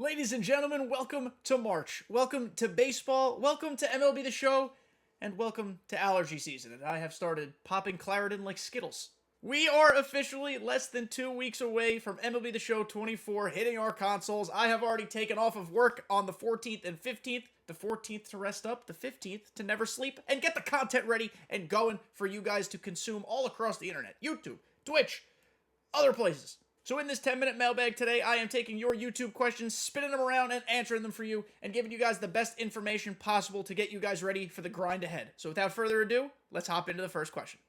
Ladies and gentlemen, welcome to March. Welcome to baseball. Welcome to MLB The Show. And welcome to allergy season. And I have started popping Claritin like Skittles. We are officially less than 2 weeks away from MLB The Show 24 hitting our consoles. I have already taken off of work on the 14th and 15th. The 14th to rest up, the 15th to never sleep, and get the content ready and going for you guys to consume all across the internet. YouTube, Twitch, other places. So in this 10-minute mailbag today, I am taking your YouTube questions, spinning them around, and answering them for you, and giving you guys the best information possible to get you guys ready for the grind ahead. So without further ado, let's hop into the first question.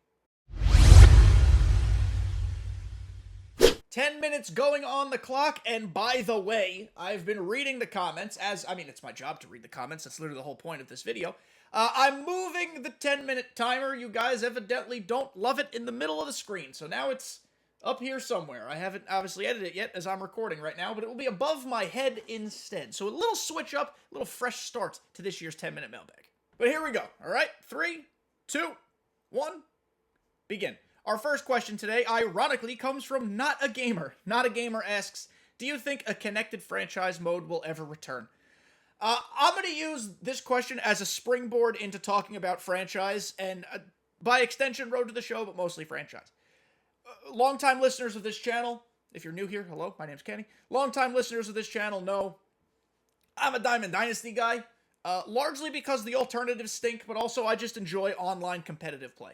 10 minutes going on the clock, and by the way, I've been reading the comments, it's my job to read the comments, that's literally the whole point of this video. I'm moving the 10-minute timer. You guys evidently don't love it in the middle of the screen, so now it's up here somewhere. I haven't obviously edited it yet as I'm recording right now, but it will be above my head instead. So a little switch up, a little fresh start to this year's 10-minute mailbag. But here we go. All right, 3, 2, 1, begin. Our first question today, ironically, comes from Not a Gamer. Not a Gamer asks, do you think a connected franchise mode will ever return? I'm going to use this question as a springboard into talking about franchise and, by extension, Road to the Show, but mostly franchise. Longtime listeners of this channel, if you're new here, hello, my name's Kenny. Longtime listeners of this channel know I'm a Diamond Dynasty guy, largely because the alternatives stink, but also I just enjoy online competitive play.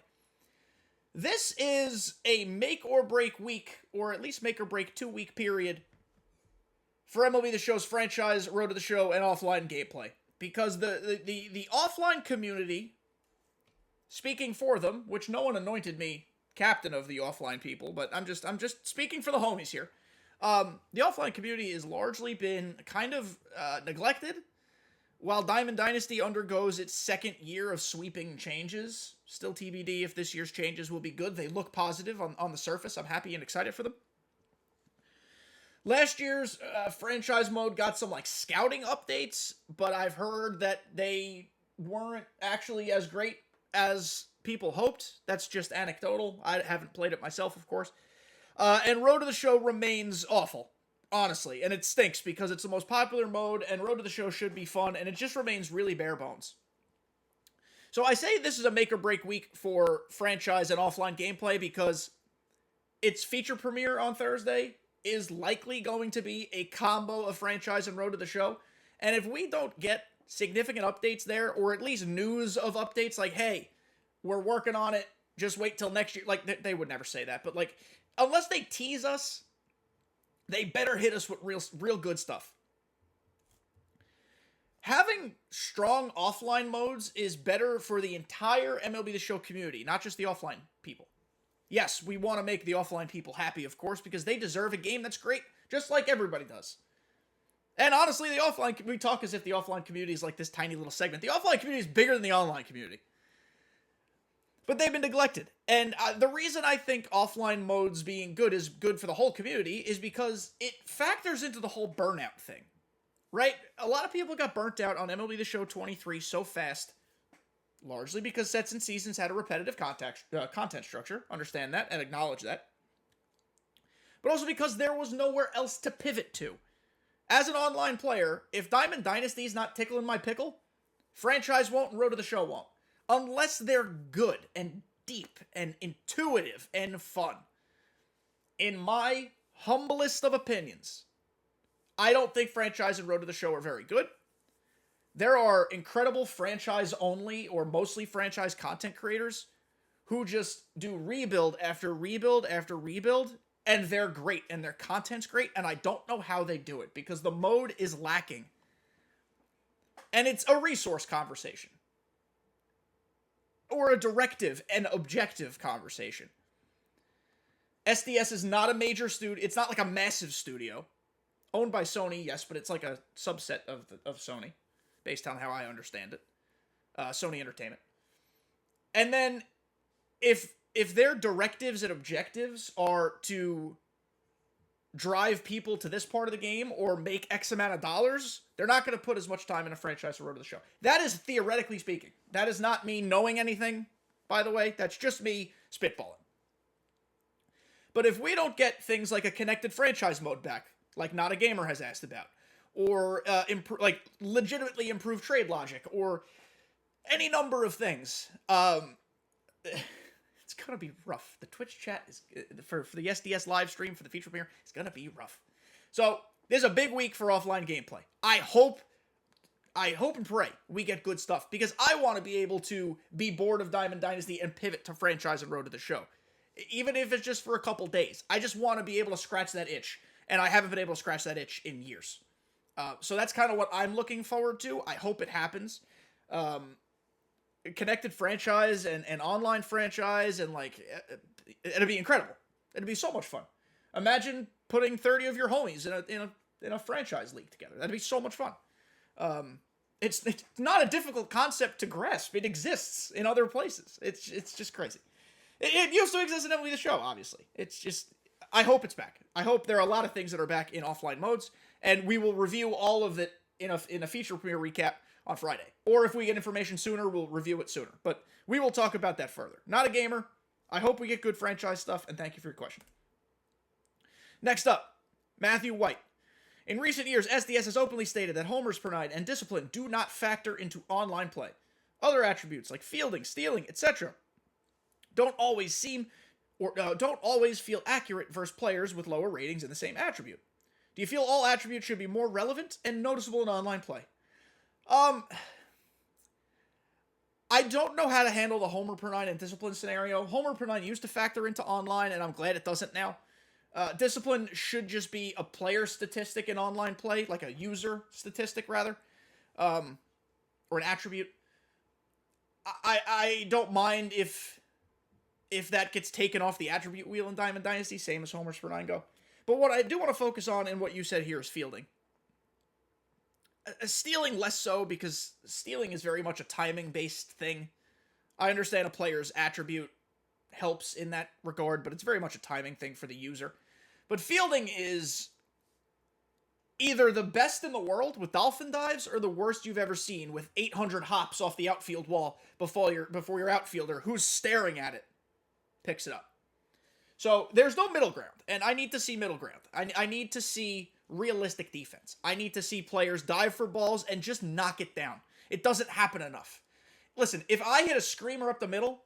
This is a make or break week, or at least make or break 2-week period for MLB The Show's franchise, Road to the Show, and offline gameplay. Because the offline community, speaking for them, which no one anointed me captain of the offline people, but I'm just speaking for the homies here. The offline community has largely been kind of neglected, while Diamond Dynasty undergoes its second year of sweeping changes. Still TBD if this year's changes will be good. They look positive on the surface. I'm happy and excited for them. Last year's franchise mode got some scouting updates, but I've heard that they weren't actually as great as people hoped. That's just anecdotal. I haven't played it myself, of course. And Road to the Show remains awful, honestly. And it stinks because it's the most popular mode, and Road to the Show should be fun, and it just remains really bare bones. So I say this is a make or break week for franchise and offline gameplay because its feature premiere on Thursday is likely going to be a combo of franchise and Road to the Show. And if we don't get significant updates there, or at least news of updates like, hey, we're working on it, just wait till next year. They would never say that, but unless they tease us, they better hit us with real good stuff. Having strong offline modes is better for the entire MLB The Show community, not just the offline people. Yes, we want to make the offline people happy, of course, because they deserve a game that's great, just like everybody does. And honestly, we talk as if the offline community is like this tiny little segment. The offline community is bigger than the online community. But they've been neglected. And the reason I think offline modes being good is good for the whole community is because it factors into the whole burnout thing. Right? A lot of people got burnt out on MLB The Show 23 so fast, largely because sets and seasons had a repetitive content structure. Understand that and acknowledge that. But also because there was nowhere else to pivot to. As an online player, if Diamond Dynasty is not tickling my pickle, franchise won't and Road to the Show won't. Unless they're good and deep and intuitive and fun. In my humblest of opinions, I don't think franchise and Road to the Show are very good. There are incredible franchise-only or mostly franchise content creators who just do rebuild after rebuild after rebuild, and they're great, and their content's great, and I don't know how they do it, because the mode is lacking. And it's a resource conversation. Or a directive and objective conversation. SDS is not a major studio. It's not like a massive studio. Owned by Sony, yes, but it's like a subset of Sony, based on how I understand it. Sony Entertainment. And then, if their directives and objectives are to drive people to this part of the game or make X amount of dollars, they're not going to put as much time in a franchise or Road to the Show. That is theoretically speaking. That is not me knowing anything, by the way. That's just me spitballing. But if we don't get things like a connected franchise mode back, like Not a Gamer has asked about, or legitimately improve trade logic, or any number of things. It's gonna be rough. The Twitch chat is for the SDS live stream for the feature premiere. It's gonna be rough. So there's a big week for offline gameplay. I hope and pray we get good stuff, because I want to be able to be bored of Diamond Dynasty and pivot to franchise and Road to the Show, even if it's just for a couple days. I just want to be able to scratch that itch, and I haven't been able to scratch that itch in years. So that's kind of what I'm looking forward to. I hope it happens. Connected franchise and online franchise, and like, it'd be incredible. It'd be so much fun. Imagine putting 30 of your homies in a franchise league together. That'd be so much fun. It's not a difficult concept to grasp. It exists in other places. It's just crazy. It used to exist in MLB The Show, obviously. It's just, I hope it's back. I hope there are a lot of things that are back in offline modes, and we will review all of it in a feature premiere recap on Friday. Or if we get information sooner, we'll review it sooner. But we will talk about that further. Not a gamer. I hope we get good franchise stuff, and thank you for your question. Next up, Matthew White. In recent years, SDS has openly stated that homers per nine and discipline do not factor into online play. Other attributes like fielding, stealing, etc. don't always feel accurate versus players with lower ratings in the same attribute. Do you feel all attributes should be more relevant and noticeable in online play? I don't know how to handle the homer per nine and discipline scenario. Homer per nine used to factor into online, and I'm glad it doesn't now. Discipline should just be a player statistic in online play, like a user statistic, rather, or an attribute. I don't mind if that gets taken off the attribute wheel in Diamond Dynasty, same as homers per nine go. But what I do want to focus on, and what you said here, is fielding. Stealing less so, because stealing is very much a timing-based thing. I understand a player's attribute helps in that regard, but it's very much a timing thing for the user. But fielding is either the best in the world with dolphin dives, or the worst you've ever seen with 800 hops off the outfield wall before your outfielder, who's staring at it, picks it up. So there's no middle ground, and I need to see middle ground. I need to see realistic defense. I need to see players dive for balls and just knock it down. It doesn't happen enough. Listen, if I hit a screamer up the middle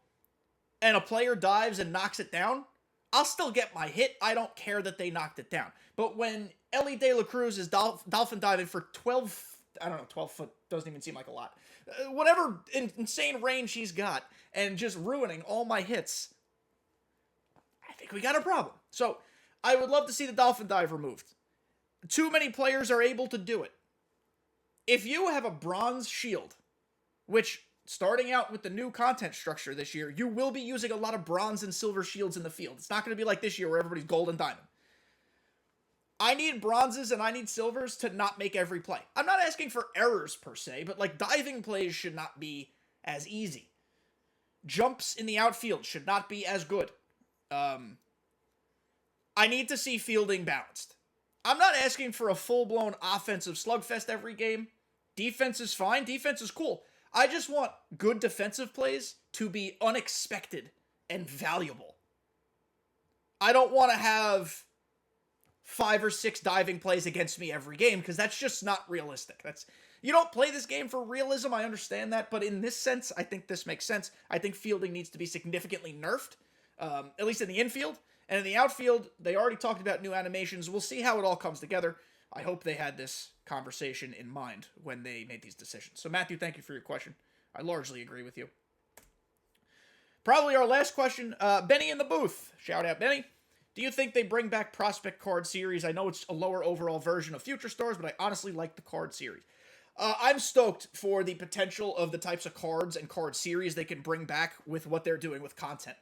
and a player dives and knocks it down, I'll still get my hit. I don't care that they knocked it down. But when Ellie De La Cruz is dolphin diving for 12 foot doesn't even seem like a lot. Whatever insane range he's got, and just ruining all my hits, I think we got a problem. So I would love to see the dolphin dive removed. Too many players are able to do it. If you have a bronze shield, which, starting out with the new content structure this year, you will be using a lot of bronze and silver shields in the field. It's not going to be like this year where everybody's gold and diamond. I need bronzes and I need silvers to not make every play. I'm not asking for errors per se, but like, diving plays should not be as easy. Jumps in the outfield should not be as good. I need to see fielding balanced. I'm not asking for a full-blown offensive slugfest every game. Defense is fine. Defense is cool. I just want good defensive plays to be unexpected and valuable. I don't want to have 5 or 6 diving plays against me every game, because that's just not realistic. You don't play this game for realism, I understand that, but in this sense, I think this makes sense. I think fielding needs to be significantly nerfed, at least in the infield. And in the outfield, they already talked about new animations. We'll see how it all comes together. I hope they had this conversation in mind when they made these decisions. So, Matthew, thank you for your question. I largely agree with you. Probably our last question, Benny in the booth. Shout out, Benny. Do you think they bring back Prospect Card Series? I know it's a lower overall version of Future Stars, but I honestly like the card series. I'm stoked for the potential of the types of cards and card series they can bring back with what they're doing with content.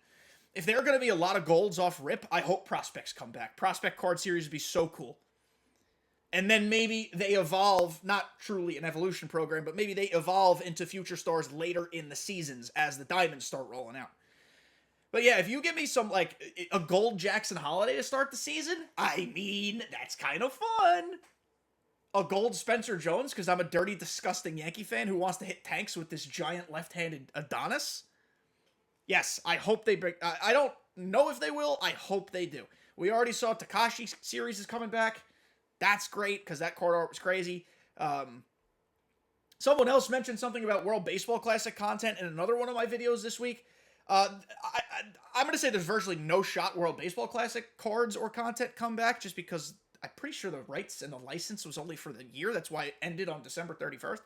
If there are going to be a lot of golds off rip, I hope prospects come back. Prospect Card Series would be so cool. And then maybe they evolve, not truly an evolution program, but maybe they evolve into Future Stars later in the seasons as the diamonds start rolling out. But yeah, if you give me some, like, a gold Jackson Holiday to start the season, I mean, that's kind of fun. A gold Spencer Jones, because I'm a dirty, disgusting Yankee fan who wants to hit tanks with this giant left-handed Adonis. Yes, I hope they bring... I don't know if they will. I hope they do. We already saw Takashi series is coming back. That's great, because that card art was crazy. Someone else mentioned something about World Baseball Classic content in another one of my videos this week. I'm going to say there's virtually no shot World Baseball Classic cards or content come back, just because I'm pretty sure the rights and the license was only for the year. That's why it ended on December 31st.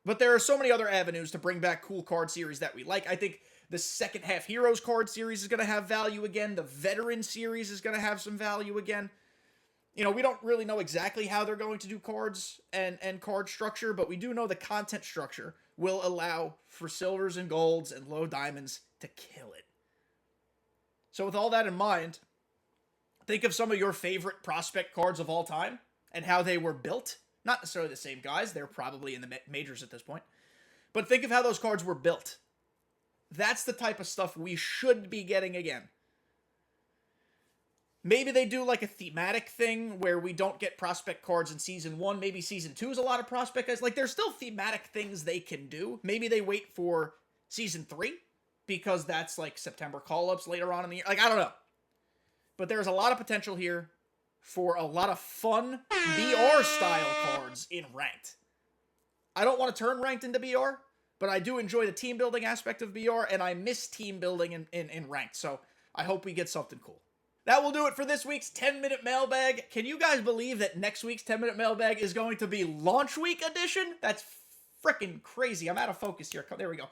But there are so many other avenues to bring back cool card series that we like. I think the second half Heroes card series is going to have value again. The Veteran series is going to have some value again. You know, we don't really know exactly how they're going to do cards and card structure, but we do know the content structure will allow for silvers and golds and low diamonds to kill it. So with all that in mind, think of some of your favorite prospect cards of all time and how they were built. Not necessarily the same guys. They're probably in the majors at this point. But think of how those cards were built. That's the type of stuff we should be getting again. Maybe they do like a thematic thing where we don't get prospect cards in Season 1. Maybe Season 2 is a lot of prospect guys. Like, there's still thematic things they can do. Maybe they wait for Season 3 because that's like September call-ups later on in the year. Like, I don't know. But there's a lot of potential here for a lot of fun BR-style cards in Ranked. I don't want to turn Ranked into BR, but I do enjoy the team building aspect of BR, and I miss team building in Ranked. So I hope we get something cool. That will do it for this week's 10-minute mailbag. Can you guys believe that next week's 10-minute mailbag is going to be launch week edition? That's freaking crazy. I'm out of focus here. There we go.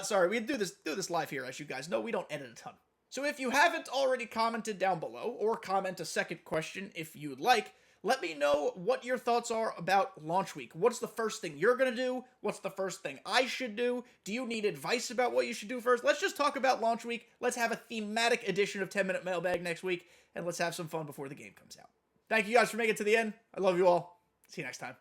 Sorry, we do this live here, as you guys know. We don't edit a ton. So if you haven't already commented down below, or comment a second question if you'd like, let me know what your thoughts are about launch week. What's the first thing you're going to do? What's the first thing I should do? Do you need advice about what you should do first? Let's just talk about launch week. Let's have a thematic edition of 10-minute mailbag next week, and let's have some fun before the game comes out. Thank you guys for making it to the end. I love you all. See you next time.